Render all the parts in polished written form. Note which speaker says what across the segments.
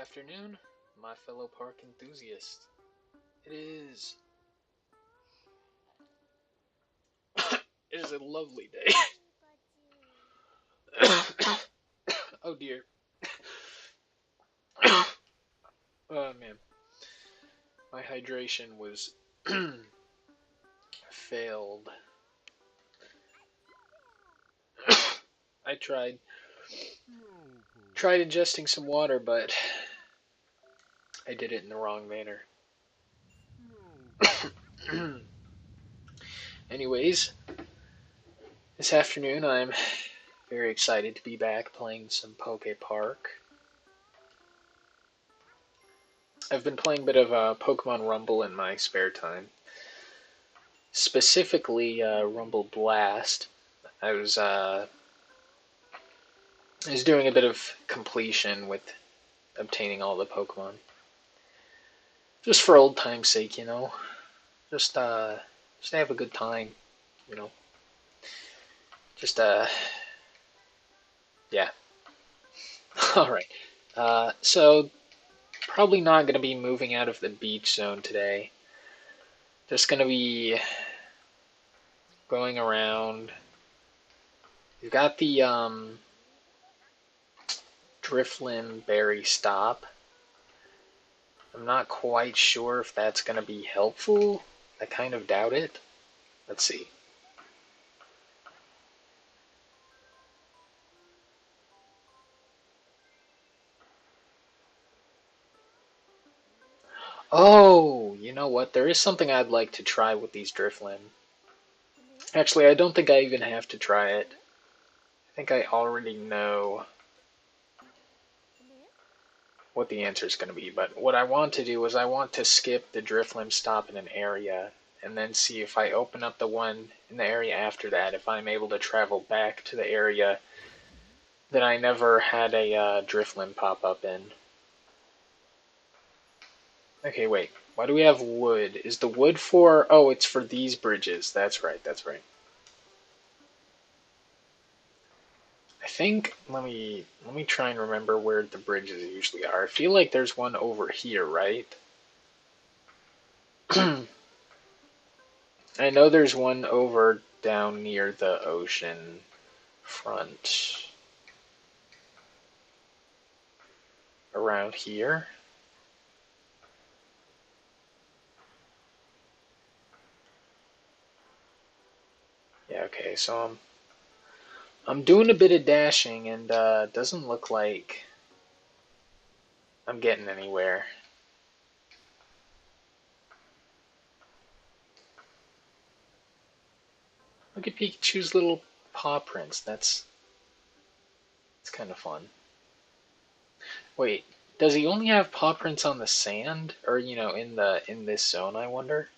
Speaker 1: afternoon, my fellow park enthusiasts. It is it is a lovely day. Oh dear. Oh man, my hydration was failed. I tried ingesting some water, but I did it in the wrong manner. Anyways, this afternoon I'm very excited to be back playing some Poke Park. I've been playing a bit of Pokemon Rumble in my spare time. Specifically, Rumble Blast. I was uh, I was doing a bit of completion with obtaining all the Pokemon, just for old time's sake, just to have a good time, you know. Just yeah. All right. So probably not gonna be moving out of the beach zone today. Just gonna be going around. We've got the Driflim Berry Stop. I'm not quite sure if that's going to be helpful. I kind of doubt it. Let's see. Oh, you know what? There is something I'd like to try with these Driflim. Actually, I don't think I even have to try it. I think I already know what the answer is going to be. But what I want to do is I want to skip the Driflim stop in an area and then see if I open up the one in the area after that, if I'm able to travel back to the area that I never had a Driflim pop up in. Okay, wait. Why do we have wood? Is the wood for... Oh, it's for these bridges. That's right, that's right. I think... Let me try and remember where the bridges usually are. I feel like there's one over here, right? I know there's one over down near the ocean front. Around here. Yeah, okay, so I'm doing a bit of dashing and doesn't look like I'm getting anywhere. Look at Pikachu's little paw prints. It's kind of fun. Wait, does he only have paw prints on the sand, or in this zone? I wonder.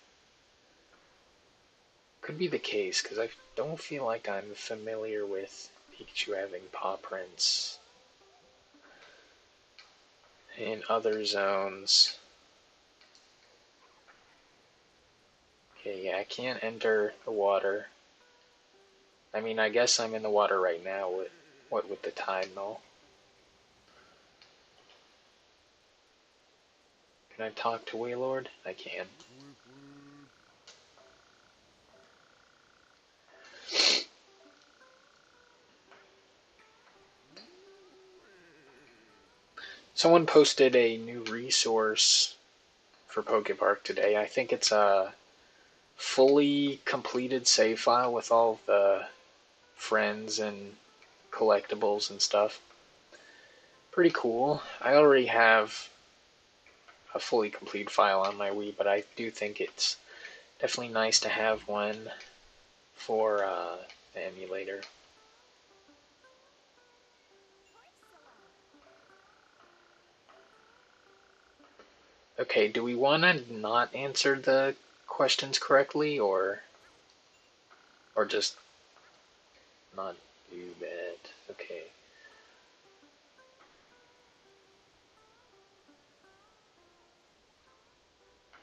Speaker 1: Could be the case because I don't feel like I'm familiar with Pikachu having paw prints in other zones. Okay, yeah, I can't enter the water. I mean, I guess I'm in the water right now. With the tide and all. Can I talk to Wailord? I can. Someone posted a new resource for Pokepark today. I think it's a fully completed save file with all the friends and collectibles and stuff. Pretty cool. I already have a fully complete file on my Wii, but I do think it's definitely nice to have one for the emulator. Okay, do we want to not answer the questions correctly, or just not do that? Okay.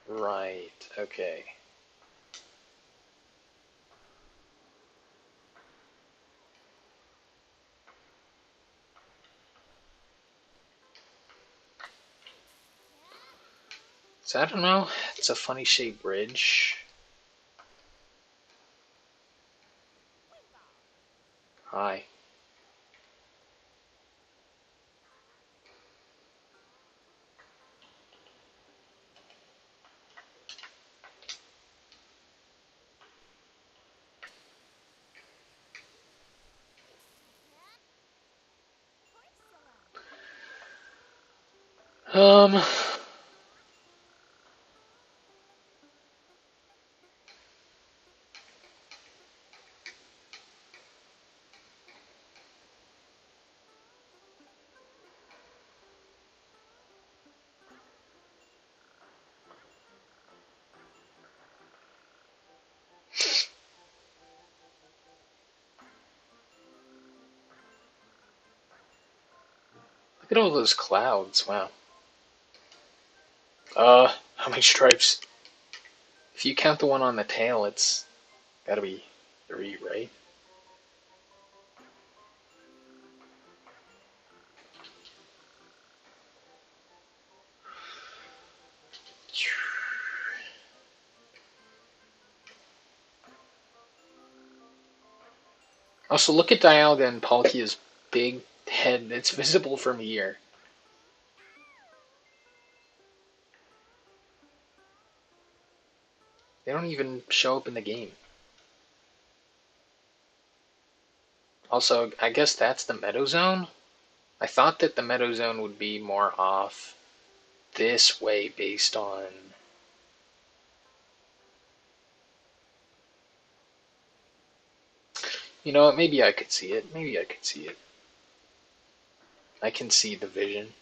Speaker 1: Right, okay. So I don't know. It's a funny shaped bridge. Hi. Um, Look at all those clouds. Wow. How many stripes? If you count the one on the tail, it's gotta be 3, right? Also, look at Dialga and Palkia's big head. It's visible from here. They don't even show up in the game. Also, I guess that's the Meadow Zone. I thought that the Meadow Zone would be more off this way based on... You know what, maybe I could see it. Maybe I could see it. I can see the vision.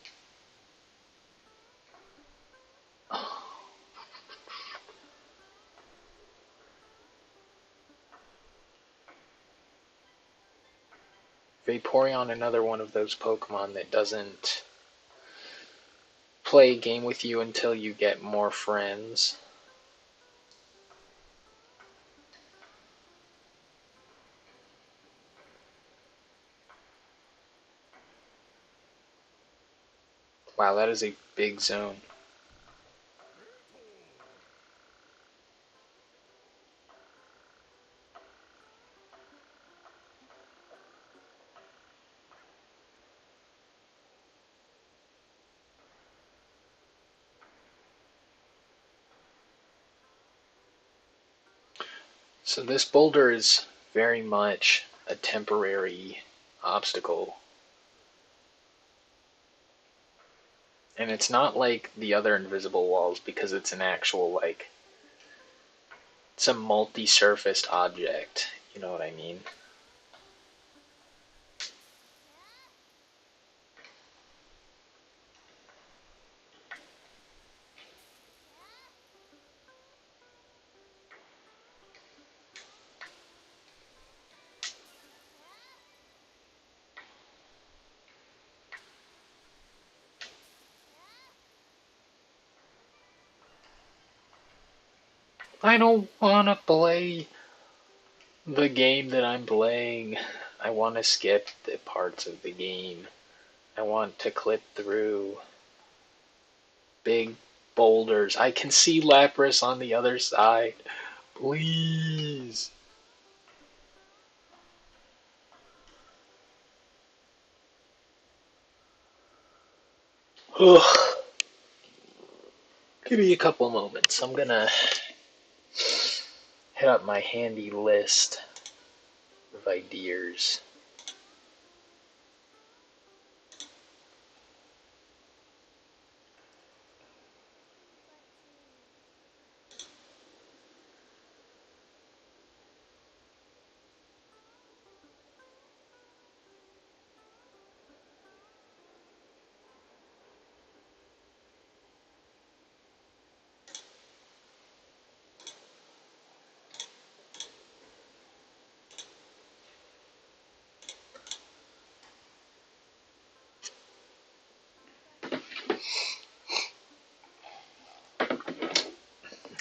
Speaker 1: Vaporeon, another one of those Pokemon that doesn't play a game with you until you get more friends. Wow, that is a big zone. So this boulder is very much a temporary obstacle. And it's not like the other invisible walls because it's an actual, like, it's a multi-surfaced object. You know what I mean? I don't want to play the game that I'm playing. I want to skip the parts of the game. I want to clip through big boulders. I can see Lapras on the other side. Please. Ugh. Give me a couple moments. I'm gonna hit up my handy list of ideas.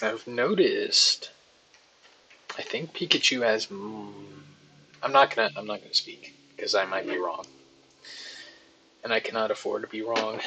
Speaker 1: I've noticed. I think Pikachu has. I'm not gonna speak because I might be wrong, and I cannot afford to be wrong.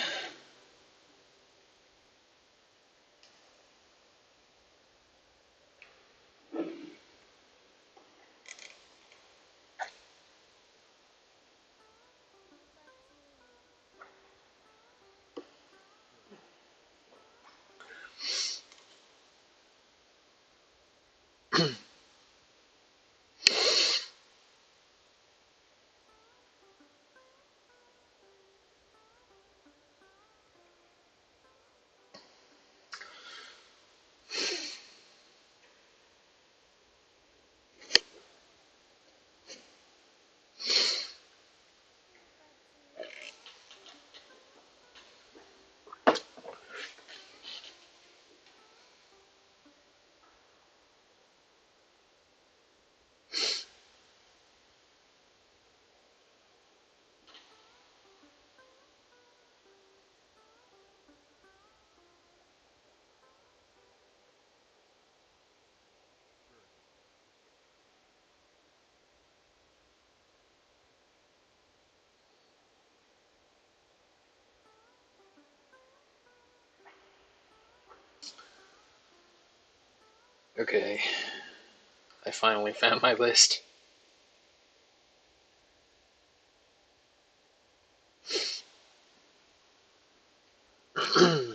Speaker 1: Okay, I finally found my list. Hmm.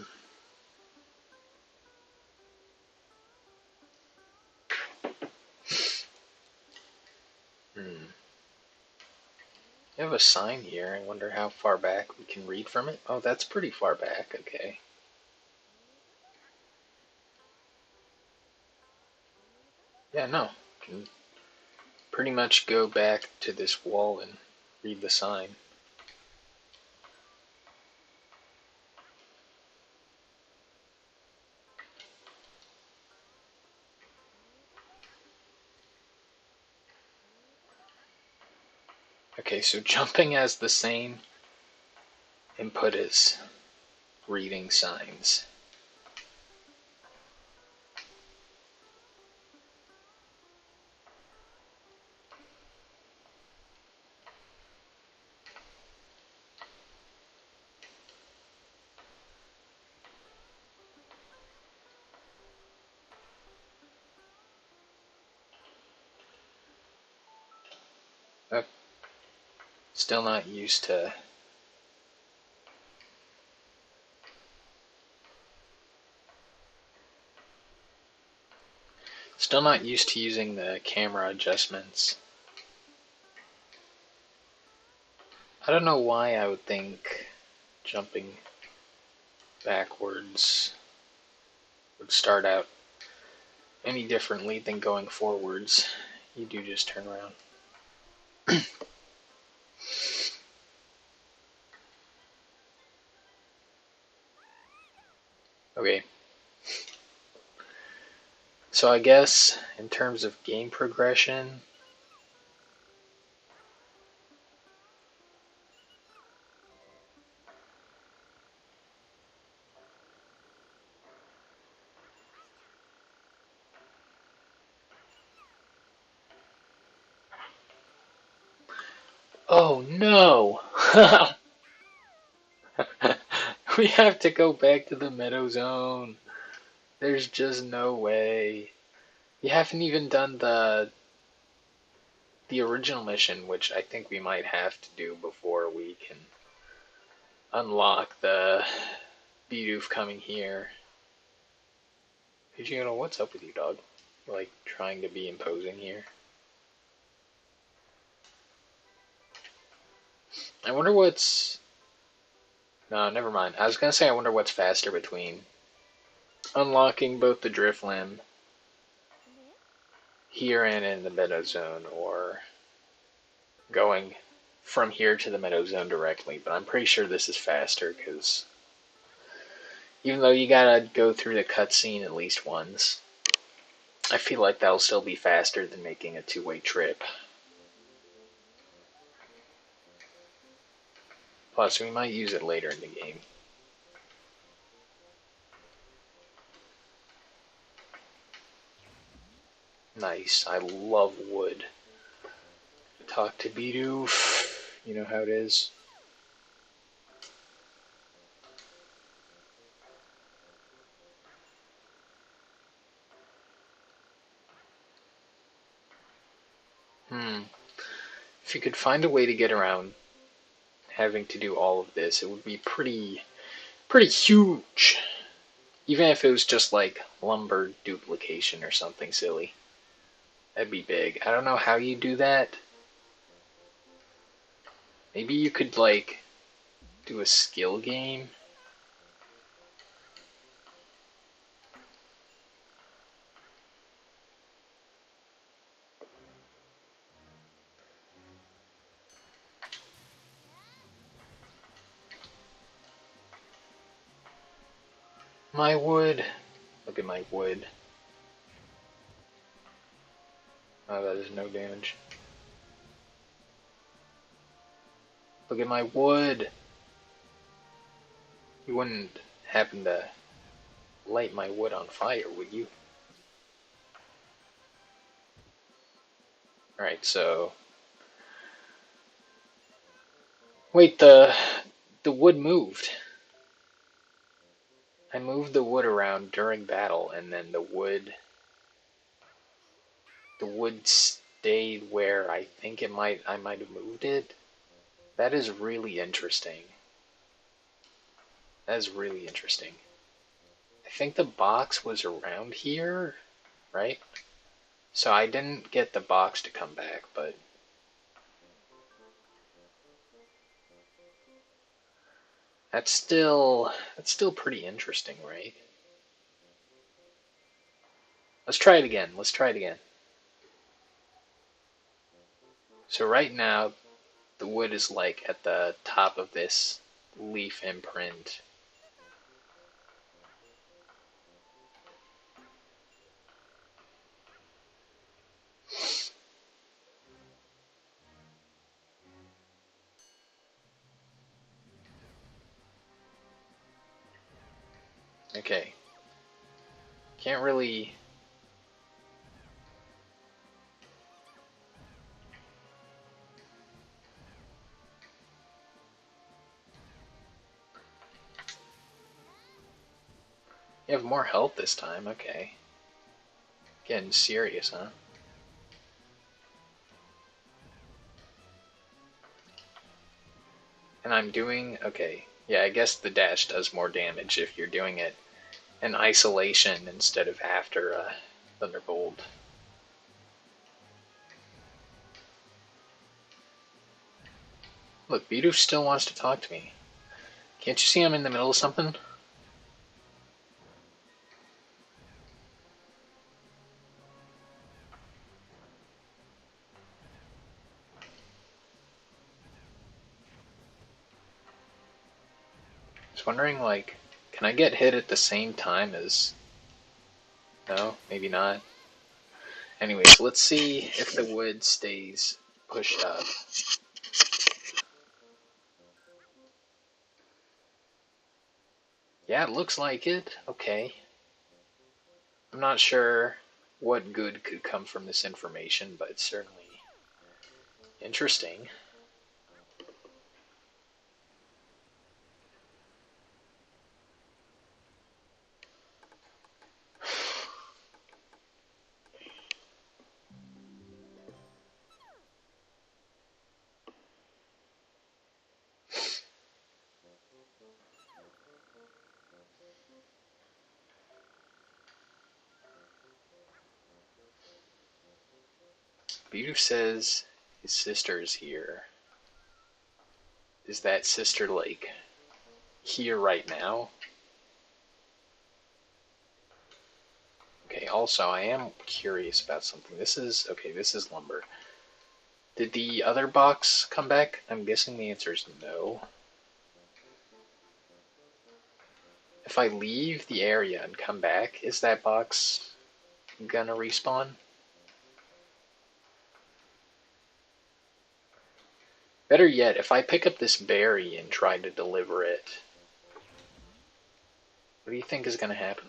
Speaker 1: I have a sign here. I wonder how far back we can read from it. Oh, that's pretty far back. Okay. Yeah, no. Can pretty much go back to this wall and read the sign. Okay, so jumping has the same input as reading signs. Oh, still not used to. Still not used to using the camera adjustments. I don't know why I would think jumping backwards would start out any differently than going forwards. You do just turn around. Okay. So I guess in terms of game progression, oh no! We have to go back to the Meadow Zone. There's just no way. You haven't even done the original mission, which I think we might have to do before we can unlock the Bidoof coming here. Did you know what's up with you, dog? Like trying to be imposing here. I wonder what's. No, never mind. I was gonna say I wonder what's faster between unlocking both the Driftlim here and in the Meadow Zone, or going from here to the Meadow Zone directly. But I'm pretty sure this is faster because even though you gotta go through the cutscene at least once, I feel like that'll still be faster than making a two-way trip. Plus, we might use it later in the game. Nice. I love wood. Talk to Bidoof. You know how it is. If you could find a way to get around having to do all of this, it would be pretty huge. Even if it was just like lumber duplication or something silly. That'd be big. I don't know how you do that. Maybe you could, like, do a skill game. My wood. Look at my wood. Oh, that is no damage. Look at my wood. You wouldn't happen to light my wood on fire, would you? Alright, so... Wait, the wood moved. I moved the wood around during battle, and then the wood stayed where I think I might have moved it. That is really interesting. That is really interesting. I think the box was around here, right? So I didn't get the box to come back, but that's still pretty interesting, right? Let's try it again. Let's try it again. So right now, the wood is like at the top of this leaf imprint. Okay. Can't really... You have more health this time, okay. Getting serious, huh? And I'm doing... Okay. Yeah, I guess the dash does more damage if you're doing it in isolation instead of after Thunderbolt. Look, Bidoof still wants to talk to me. Can't you see I'm in the middle of something? I was wondering, like, can I get hit at the same time as... No, maybe not. Anyways, let's see if the wood stays pushed up. Yeah, it looks like it. Okay. I'm not sure what good could come from this information, but it's certainly interesting. Bidoof says his sister is here. Is that sister, like, here right now? Okay, also, I am curious about something. This is lumber. Did the other box come back? I'm guessing the answer is no. If I leave the area and come back, is that box gonna respawn? Better yet, if I pick up this berry and try to deliver it, what do you think is gonna happen?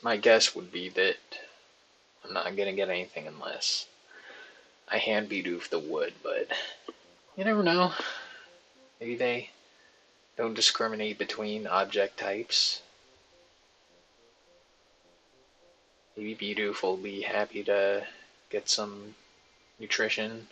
Speaker 1: My guess would be that I'm not gonna get anything unless I hand Bidoof the wood, but you never know. Maybe they don't discriminate between object types. Maybe Bidoof will be happy to get some nutrition.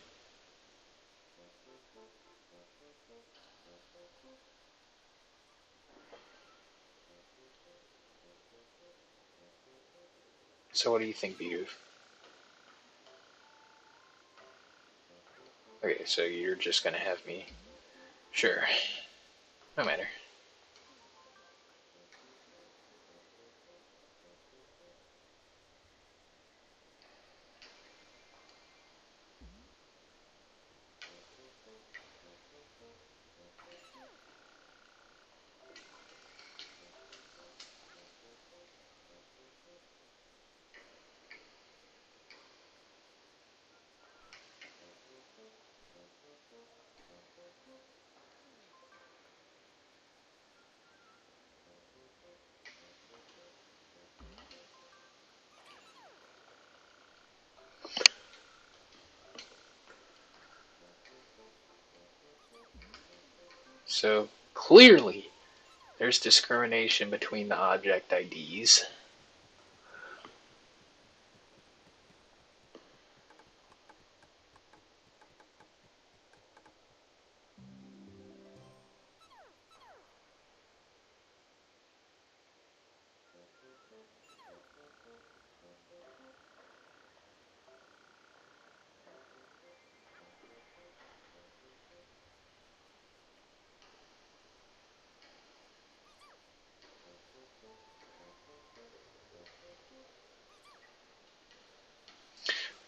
Speaker 1: So what do you think, Bidoof? Okay, so you're just gonna have me. Sure. No matter. So clearly, there's discrimination between the object IDs.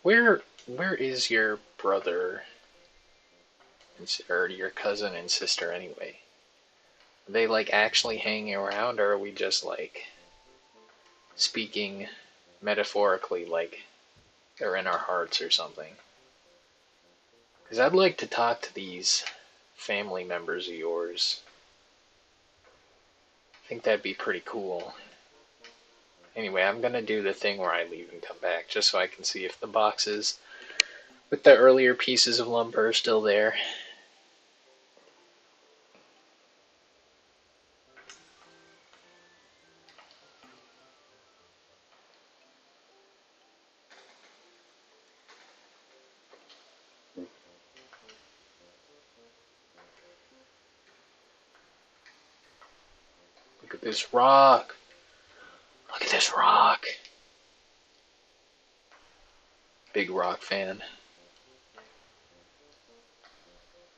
Speaker 1: Where is your brother or your cousin and sister anyway? Are they like actually hanging around, or are we just like speaking metaphorically, like they're in our hearts or something? Because I'd like to talk to these family members of yours. I think that'd be pretty cool. Anyway, I'm gonna do the thing where I leave and come back just so I can see if the boxes with the earlier pieces of lumber are still there. Look at this rock. Look at this rock. Big rock fan.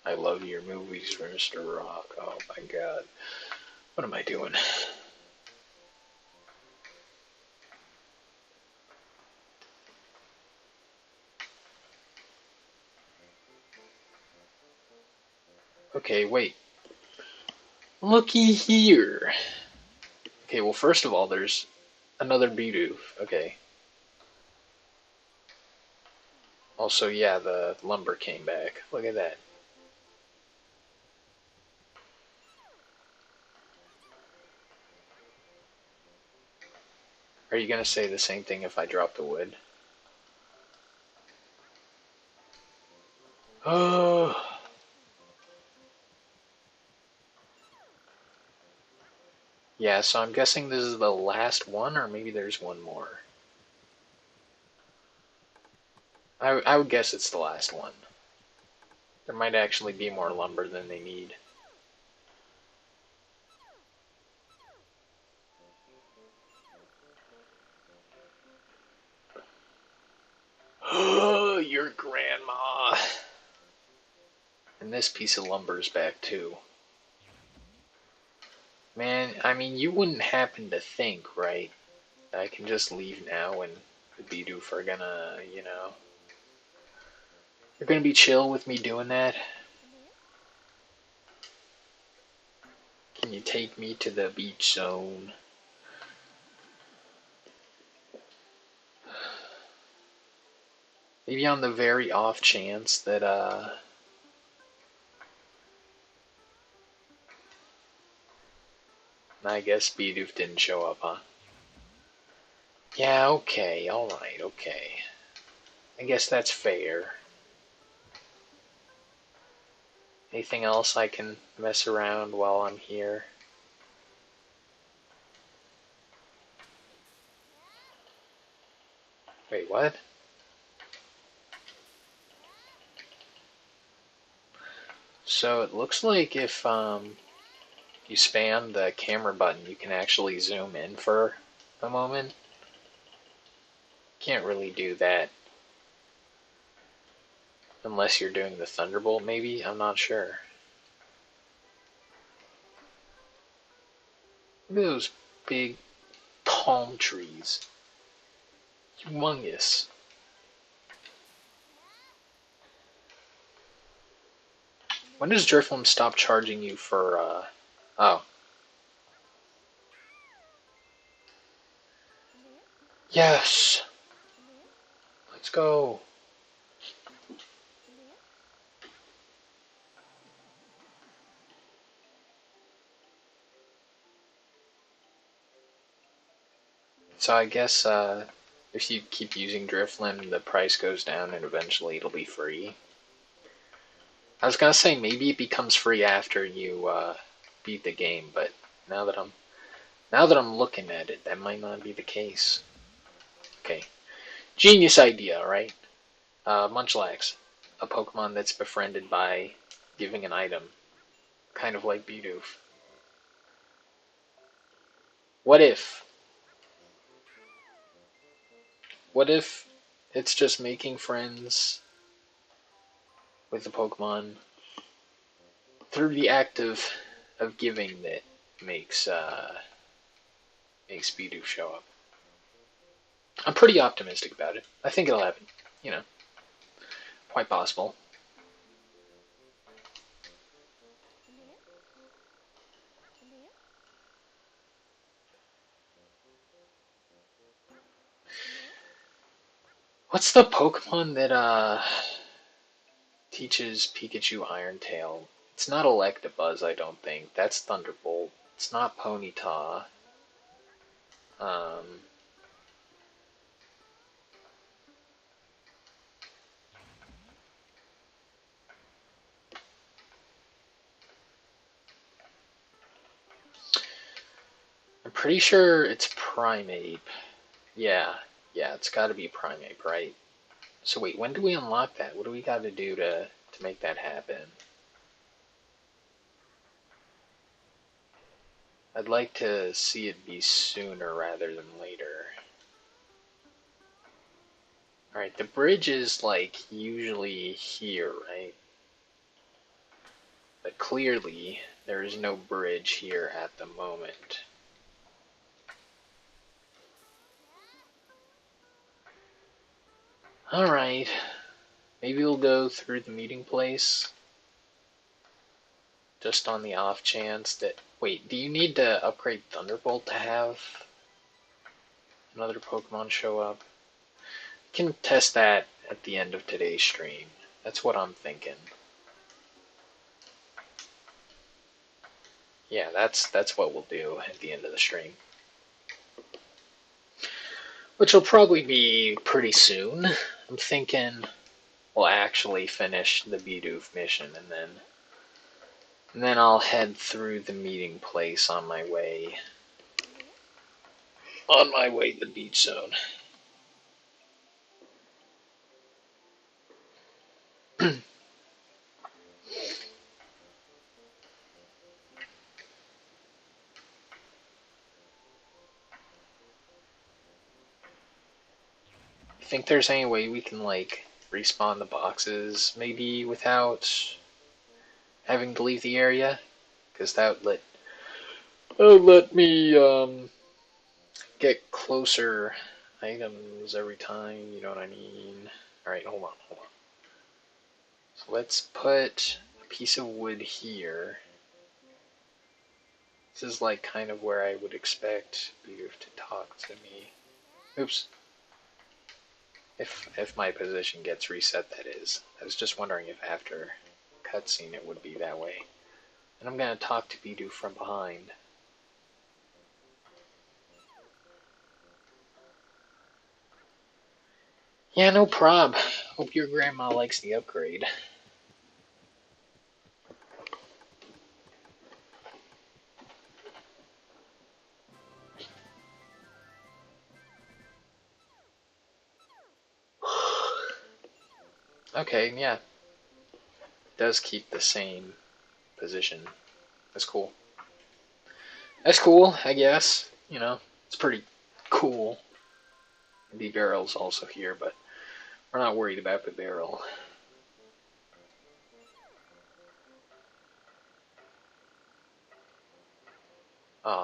Speaker 1: I love your movies, Mr. Rock. Oh my god. What am I doing? Okay, wait. Looky here. Okay, well, first of all, there's another Bidoof. Okay. Also, yeah, the lumber came back. Look at that. Are you gonna say the same thing if I drop the wood? Oh. Yeah, so I'm guessing this is the last one, or maybe there's one more. I would guess it's the last one. There might actually be more lumber than they need. Oh, your grandma. And this piece of lumber is back too. Man, I mean, you wouldn't happen to think, right? I can just leave now and the Bidoof are gonna, they're gonna be chill with me doing that. Can you take me to the beach zone? Maybe on the very off chance that, I guess Bidoof didn't show up, huh? Yeah, okay, alright, okay. I guess that's fair. Anything else I can mess around while I'm here? Wait, what? So it looks like if you spam the camera button, you can actually zoom in for a moment. Can't really do that unless you're doing the Thunderbolt, maybe? I'm not sure. Look at those big palm trees. Humongous. When does Drifloon stop charging you for, oh. Yes! Let's go. So I guess, if you keep using Drifloon, the price goes down and eventually it'll be free. I was gonna say maybe it becomes free after you, beat the game, but now that I'm looking at it, that might not be the case. Okay. Genius idea, right? Munchlax, a Pokemon that's befriended by giving an item, kind of like Bidoof. What if? What if it's just making friends with the Pokemon through the act of giving that makes makes Bidoof show up? I'm pretty optimistic about it. I think it'll happen. You know, quite possible. What's the Pokemon that teaches Pikachu Iron Tail? It's not Electabuzz, I don't think. That's Thunderbolt. It's not Ponyta. Um, I'm pretty sure it's Primeape. Yeah, yeah, it's got to be Primeape, right? So wait, when do we unlock that? What do we got to do to make that happen? I'd like to see it be sooner rather than later. Alright, the bridge is like usually here, right? But clearly there is no bridge here at the moment. Alright, maybe we'll go through the meeting place. Just on the off chance that... Wait, do you need to upgrade Thunderbolt to have another Pokemon show up? We can test that at the end of today's stream. That's what I'm thinking. Yeah, that's what we'll do at the end of the stream. Which will probably be pretty soon. I'm thinking we'll actually finish the Bidoof mission and then I'll head through the meeting place on my way to the beach zone. Think there's any way we can like respawn the boxes maybe without having to leave the area? Because that would let me get closer items every time, you know what I mean? Alright, hold on. So let's put a piece of wood here. This is like kind of where I would expect Bidoof to talk to me. Oops. If my position gets reset, that is. I was just wondering if after cutscene it would be that way. And I'm gonna talk to Bidoof from behind. Yeah, no prob. Hope your grandma likes the upgrade. Okay, yeah. It does keep the same position. That's cool. That's cool, I guess. You know, it's pretty cool. The barrel's also here, but we're not worried about the barrel.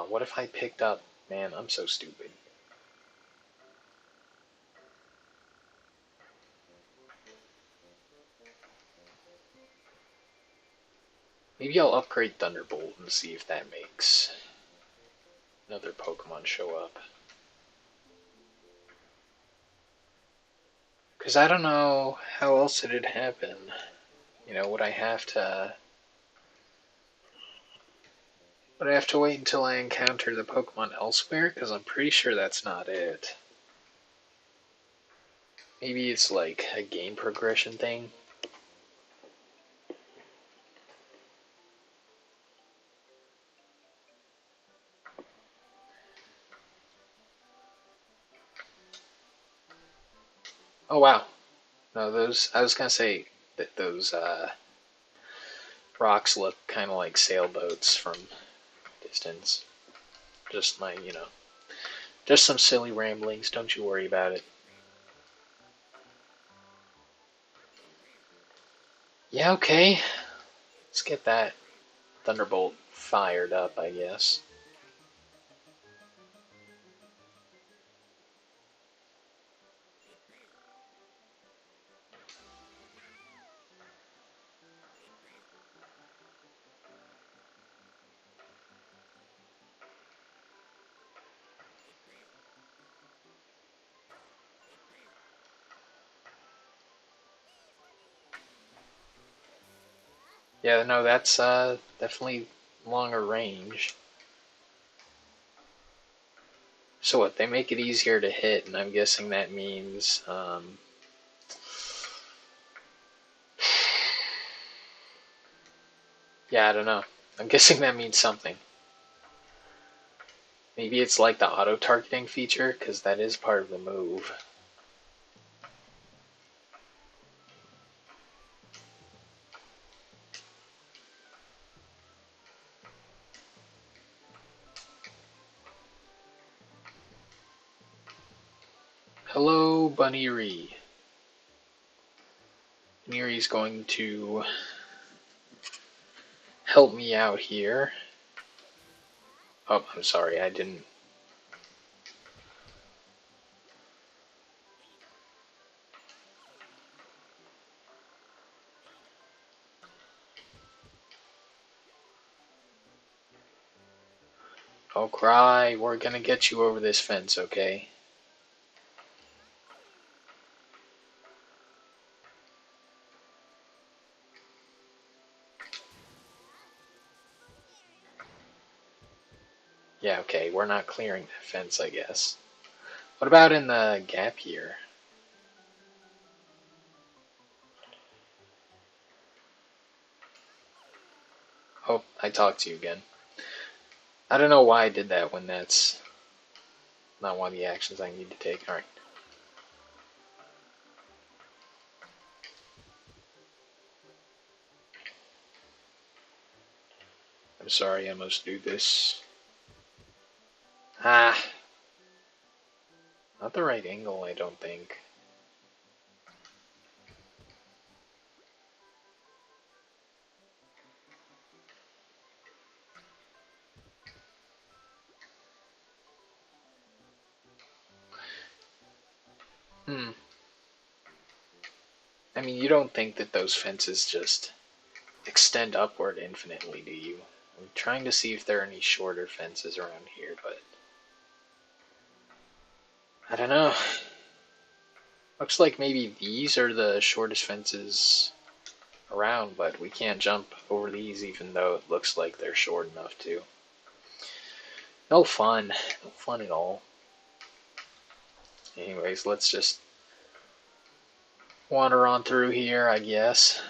Speaker 1: What if I picked up... Man, I'm so stupid. Maybe I'll upgrade Thunderbolt and see if that makes another Pokemon show up. Because I don't know how else it'd happen. You know, would I have to... Would I have to wait until I encounter the Pokemon elsewhere? Because I'm pretty sure that's not it. Maybe it's like a game progression thing. Oh wow. No, those... I was gonna say that those rocks look kind of like sailboats from distance. Just my, just some silly ramblings. Don't you worry about it. Yeah, okay. Let's get that Thunderbolt fired up, I guess. Yeah, no, that's definitely longer range. So what? They make it easier to hit, and I'm guessing that means yeah, I don't know. I'm guessing that means something. Maybe it's like the auto-targeting feature, because that is part of the move. Hello, Buneary. Buneary's going to help me out here. Oh, I'm sorry, I didn't. Oh, cry. We're gonna get you over this fence, okay? Yeah, okay, we're not clearing that fence, I guess. What about in the gap here? Oh, I talked to you again. I don't know why I did that when that's not one of the actions I need to take. Alright. I'm sorry, I must do this. Ah. Not the right angle, I don't think. Hmm. I mean, you don't think that those fences just extend upward infinitely, do you? I'm trying to see if there are any shorter fences around here, but I don't know. Looks like maybe these are the shortest fences around, but we can't jump over these even though it looks like they're short enough to. No fun. No fun at all. Anyways, let's just wander on through here, I guess.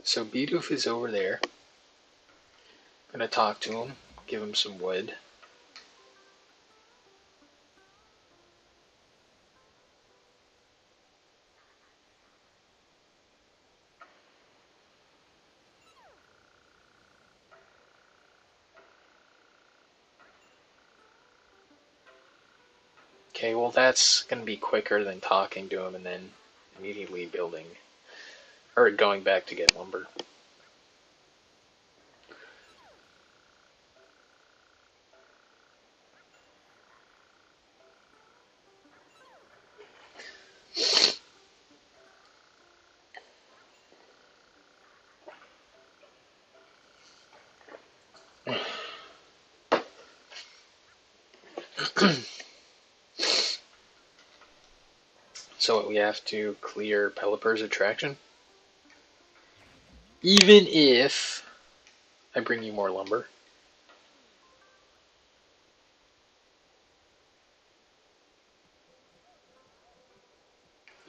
Speaker 1: So Bidoof is over there. Gonna talk to him, give him some wood. Okay, well that's gonna be quicker than talking to him and then immediately building, or going back to get lumber. So we have to clear Pelipper's attraction? Even if I bring you more lumber?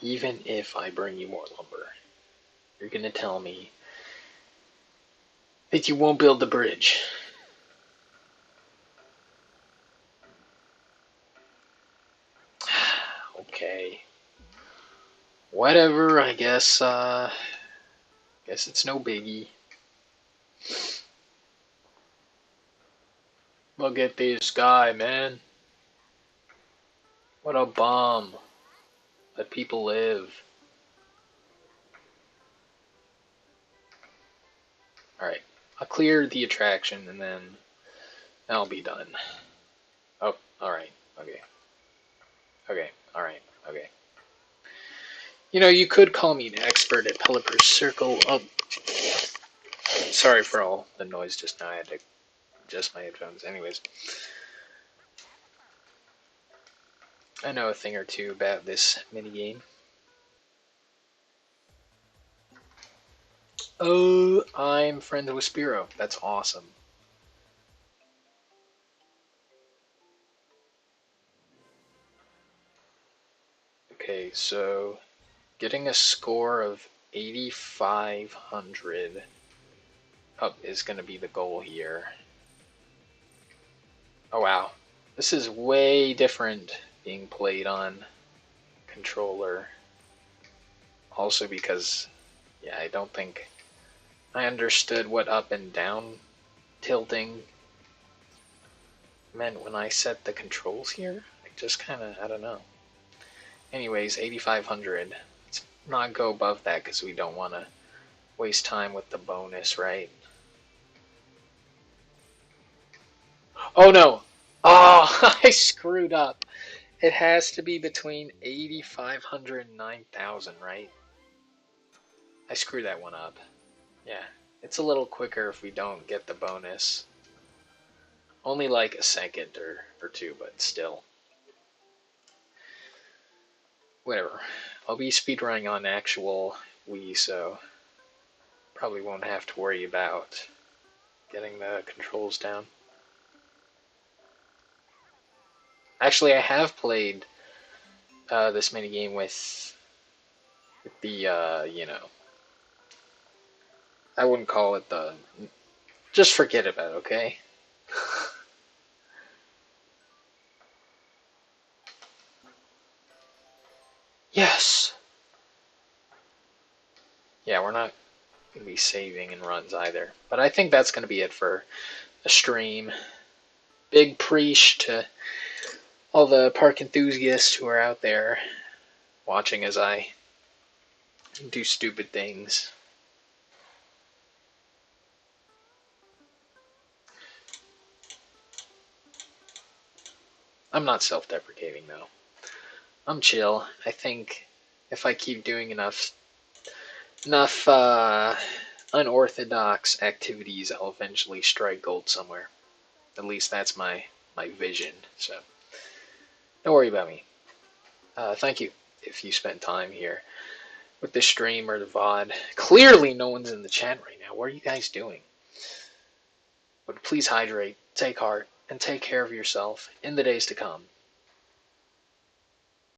Speaker 1: Even if I bring you more lumber, you're gonna tell me that you won't build the bridge. Okay. Whatever, I guess, guess it's no biggie. Look at this guy, man. What a bum. Let people live. Alright, I'll clear the attraction and then I'll be done. Oh, alright, okay. Okay, alright, okay. You know, you could call me an expert at Pelipper's Circle. Oh, sorry for all the noise just now. I had to adjust my headphones. Anyways, I know a thing or two about this minigame. Oh, I'm friends with Spiro. That's awesome. Okay, so getting a score of 8,500 up is going to be the goal here. Oh wow, this is way different being played on controller. Also because, yeah, I don't think I understood what up and down tilting meant when I set the controls here. I just kind of, I don't know. Anyways, 8,500. Let's not go above that because we don't want to waste time with the bonus, right? Oh no! Oh, I screwed up. It has to be between 8,500 and 9,000, right? I screwed that one up. Yeah, it's a little quicker if we don't get the bonus. Only like a second or two, but still. Whatever. I'll be speedrunning on actual Wii, so probably won't have to worry about getting the controls down. Actually, I have played this minigame with the, you know, I wouldn't call it the. Just forget about it, okay? Yes! Yeah, we're not going to be saving in runs either. But I think that's going to be it for the stream. Big preach to all the park enthusiasts who are out there watching as I do stupid things. I'm not self-deprecating though. I'm chill. I think if I keep doing enough unorthodox activities, I'll eventually strike gold somewhere. At least that's my vision. So don't worry about me. Thank you if you spent time here with the stream or the VOD. Clearly no one's in the chat right now. What are you guys doing? But please hydrate, take heart, and take care of yourself in the days to come.